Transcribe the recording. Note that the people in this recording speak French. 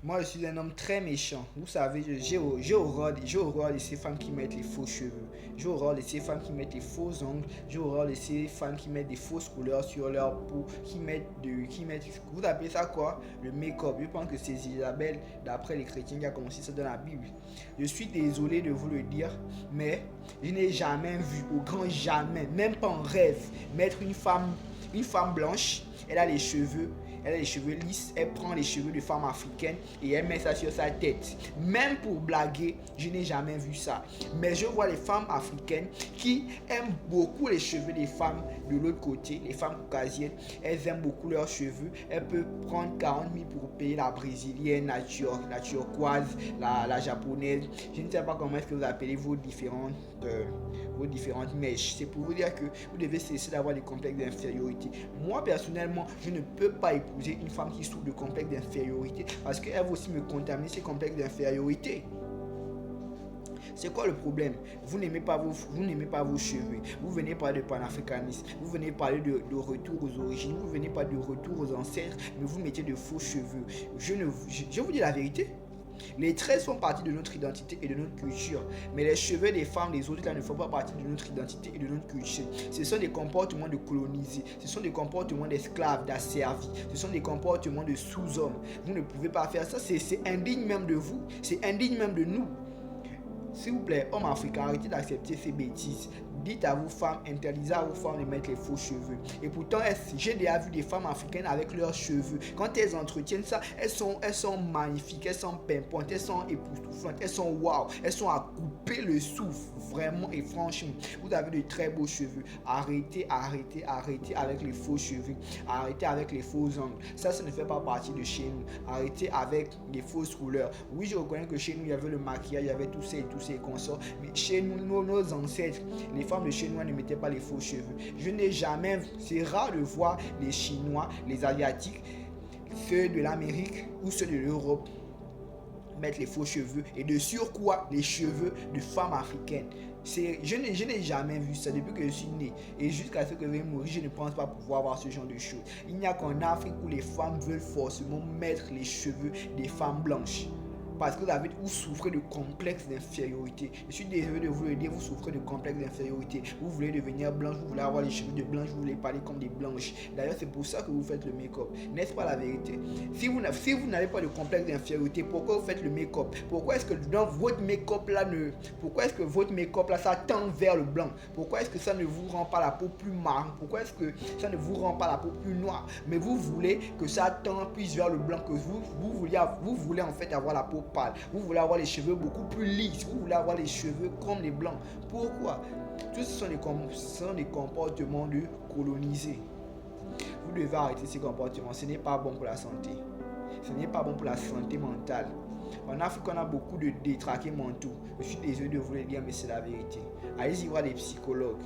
Moi, je suis un homme très méchant. Vous savez, j'ai horreur de ces femmes qui mettent les faux cheveux. J'ai horreur de ces femmes qui mettent les faux ongles. J'ai horreur de ces femmes qui mettent des fausses couleurs sur leur peau. Vous appelez ça quoi? Le make-up. Je pense que c'est Isabelle, d'après les chrétiens, qui a commencé ça dans la Bible. Je suis désolé de vous le dire, mais je n'ai jamais vu, au grand jamais, même pas en rêve, mettre une femme blanche. Elle a les cheveux Elle a les cheveux lisses, elle prend les cheveux de femme africaine et elle met ça sur sa tête. Même pour blaguer, je n'ai jamais vu ça. Mais je vois les femmes africaines qui aiment beaucoup les cheveux des femmes de l'autre côté, les femmes caucasiennes. Elles aiment beaucoup leurs cheveux. Elles peuvent prendre 40 000 pour payer la brésilienne, la turquoise, la japonaise. Je ne sais pas comment est-ce que vous appelez vos différentes mèches. C'est pour vous dire que vous devez cesser d'avoir des complexes d'infériorité. Moi, personnellement, je ne peux pas épouser une femme qui souffre de complexes d'infériorité parce qu'elle va aussi me contaminer ces complexes d'infériorité. C'est quoi le problème? Vous n'aimez pas vos cheveux. Vous venez parler de panafricanisme. Vous venez parler de retour aux origines. Vous venez parler de retour aux ancêtres. Mais vous mettez de faux cheveux. Je vous dis la vérité. Les traits font partie de notre identité et de notre culture. Mais les cheveux des femmes, des autres, là, ne font pas partie de notre identité et de notre culture. Ce sont des comportements de colonisés. Ce sont des comportements d'esclaves, d'asservis. Ce sont des comportements de sous-hommes. Vous ne pouvez pas faire ça. C'est indigne même de vous. C'est indigne même de nous. S'il vous plaît, hommes africains, arrêtez d'accepter ces bêtises. Dites à vos femmes, interdisez à vos femmes de mettre les faux cheveux. Et pourtant, j'ai déjà vu des femmes africaines avec leurs cheveux. Quand elles entretiennent ça, elles sont magnifiques, elles sont pimpantes, elles sont époustouflantes, elles sont waouh, elles sont à couper le souffle, vraiment et franchement. Vous avez de très beaux cheveux. Arrêtez avec les faux cheveux. Arrêtez avec les faux ongles. Ça ne fait pas partie de chez nous. Arrêtez avec les fausses couleurs. Oui, je reconnais que chez nous, il y avait le maquillage, il y avait tous ces consorts. Mais chez nous, nos ancêtres, les femmes de chez nous ne mettaient pas les faux cheveux. C'est rare de voir les Chinois, les Asiatiques, ceux de l'Amérique ou ceux de l'Europe mettre les faux cheveux et de surcroît les cheveux de femmes africaines. Je n'ai jamais vu ça depuis que je suis né et jusqu'à ce que je vais mourir, je ne pense pas pouvoir voir ce genre de choses. Il n'y a qu'en Afrique où les femmes veulent forcément mettre les cheveux des femmes blanches. Parce que vous souffrez de complexes d'infériorité. Je suis désolé de vous le dire, vous souffrez de complexes d'infériorité. Vous voulez devenir blanche, vous voulez avoir les cheveux de blanche, vous voulez parler comme des blanches. D'ailleurs, c'est pour ça que vous faites le make-up. N'est-ce pas la vérité? Si vous n'avez pas de complexe d'infériorité, pourquoi vous faites le make-up? Pourquoi est-ce que dans votre make-up là, ça tend vers le blanc? Pourquoi est-ce que ça ne vous rend pas la peau plus marron? Pourquoi est-ce que ça ne vous rend pas la peau plus noire? Mais vous voulez que ça tend plus vers le blanc, que vous voulez en fait avoir la peau pâle. Vous voulez avoir les cheveux beaucoup plus lisses. Vous voulez avoir les cheveux comme les blancs. Pourquoi? Tout ce sont des comportements de colonisés. Vous devez arrêter ces comportements. Ce n'est pas bon pour la santé. Ce n'est pas bon pour la santé mentale. En Afrique, on a beaucoup de détraqués mentaux. Je suis désolé de vous le dire, mais c'est la vérité. Allez-y voir des psychologues.